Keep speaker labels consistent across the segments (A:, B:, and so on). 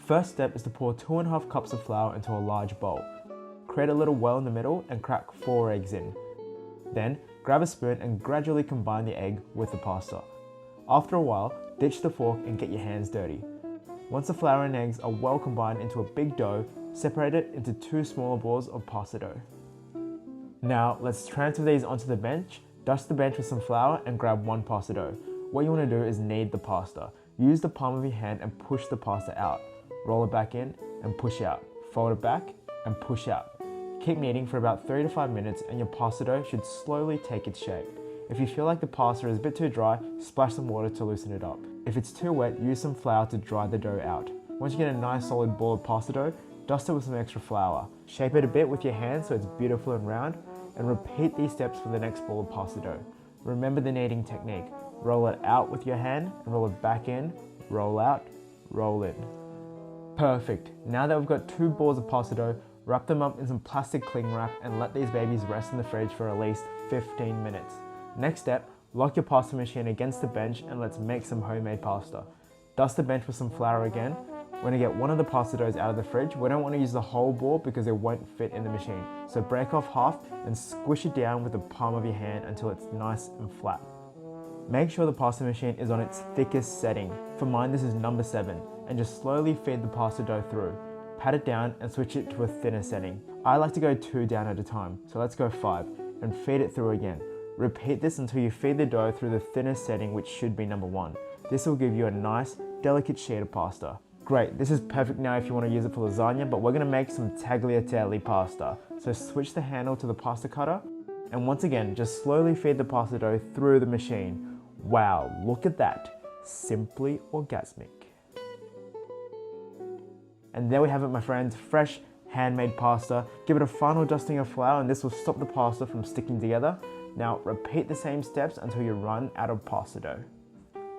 A: First step is to pour 2.5 cups of flour into a large bowl. Create a little well in the middle and crack 4 eggs in. Then, grab a spoon and gradually combine the egg with the pasta. After a while, ditch the fork and get your hands dirty. Once the flour and eggs are well combined into a big dough, separate it into 2 smaller balls of pasta dough. Now, let's transfer these onto the bench, dust the bench with some flour and grab 1 pasta dough. What you want to do is knead the pasta. Use the palm of your hand and push the pasta out. Roll it back in and push out. Fold it back and push out. Keep kneading for about 3 to 5 minutes and your pasta dough should slowly take its shape. If you feel like the pasta is a bit too dry, splash some water to loosen it up. If it's too wet, use some flour to dry the dough out. Once you get a nice solid ball of pasta dough, dust it with some extra flour. Shape it a bit with your hands so it's beautiful and round, and repeat these steps for the next ball of pasta dough. Remember the kneading technique. Roll it out with your hand and roll it back in, roll out, roll in. Perfect. Now that we've got 2 balls of pasta dough, wrap them up in some plastic cling wrap and let these babies rest in the fridge for at least 15 minutes. Next step, lock your pasta machine against the bench and let's make some homemade pasta. Dust the bench with some flour again. When you get one of the pasta doughs out of the fridge, we don't want to use the whole ball because it won't fit in the machine. So break off half and squish it down with the palm of your hand until it's nice and flat. Make sure the pasta machine is on its thickest setting. For mine this is number 7, and just slowly feed the pasta dough through. Pat it down and switch it to a thinner setting. I like to go 2 down at a time, so let's go 5, and feed it through again. Repeat this until you feed the dough through the thinnest setting, which should be number 1. This will give you a nice, delicate sheet of pasta. Great, this is perfect now if you want to use it for lasagna, but we're going to make some tagliatelle pasta. So switch the handle to the pasta cutter, and once again, just slowly feed the pasta dough through the machine. Wow, look at that. Simply orgasmic. And there we have it, my friends, fresh handmade pasta. Give it a final dusting of flour and this will stop the pasta from sticking together. Now repeat the same steps until you run out of pasta dough.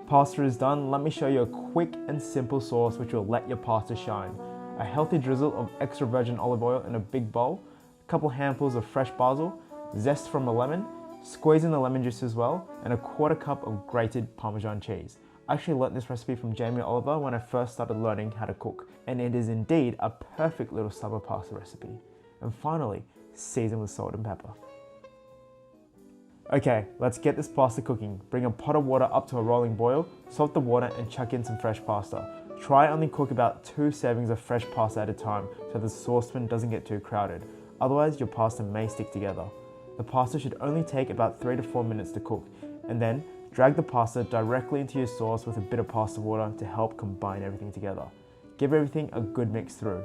A: Pasta is done. Let me show you a quick and simple sauce which will let your pasta shine. A healthy drizzle of extra virgin olive oil in a big bowl, a couple handfuls of fresh basil, zest from a lemon, squeeze in the lemon juice as well, and a 1/4 cup of grated Parmesan cheese. I actually learnt this recipe from Jamie Oliver when I first started learning how to cook, and it is indeed a perfect little summer pasta recipe. And finally, season with salt and pepper. Okay, let's get this pasta cooking. Bring a pot of water up to a rolling boil, salt the water and chuck in some fresh pasta. Try only cook about 2 servings of fresh pasta at a time so the saucepan doesn't get too crowded. Otherwise, your pasta may stick together. The pasta should only take about 3 to 4 minutes to cook, and then drag the pasta directly into your sauce with a bit of pasta water to help combine everything together. Give everything a good mix through.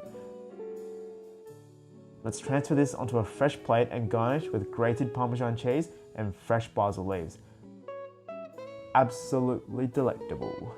A: Let's transfer this onto a fresh plate and garnish with grated Parmesan cheese and fresh basil leaves. Absolutely delectable.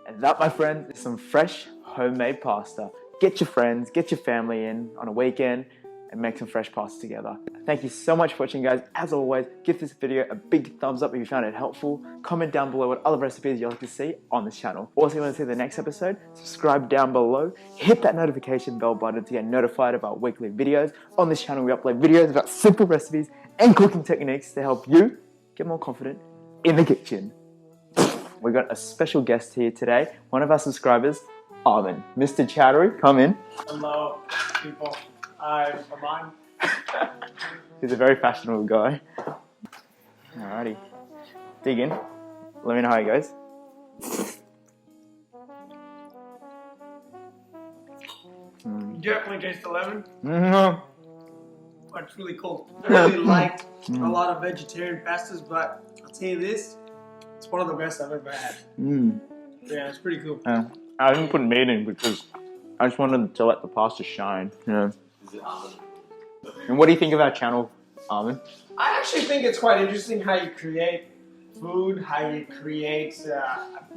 A: And that, my friends, is some fresh homemade pasta. Get your friends, get your family in on a weekend and make some fresh pasta together. Thank you so much for watching, guys. As always, give this video a big thumbs up if you found it helpful. Comment down below what other recipes you'd like to see on this channel. Also, if you want to see the next episode, subscribe down below. Hit that notification bell button to get notified about weekly videos. On this channel, we upload videos about simple recipes and cooking techniques to help you get more confident in the kitchen. We got a special guest here today, one of our subscribers, Arvin. Mr. Chowdhury, come in.
B: Hello, people. I'm Armand.
A: He's a very fashionable guy. Alrighty. Dig in. Let me know how it goes.
B: Definitely taste the lemon.
A: Mm-hmm.
B: But it's really cool. I really liked a lot of vegetarian pastas, but I'll tell you this, it's one of the best I've ever had. Yeah, it's pretty cool.
A: I didn't put meat in because I just wanted to let the pasta shine. Yeah. And what do you think of our channel, Arvin?
B: I actually think it's quite interesting how you create food, how you create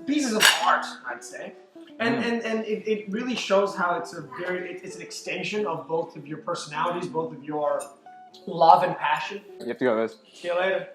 B: pieces of art, I'd say. And it really shows how it's it's an extension of both of your personalities, both of your love and passion.
A: You have to go, guys.
B: See you later.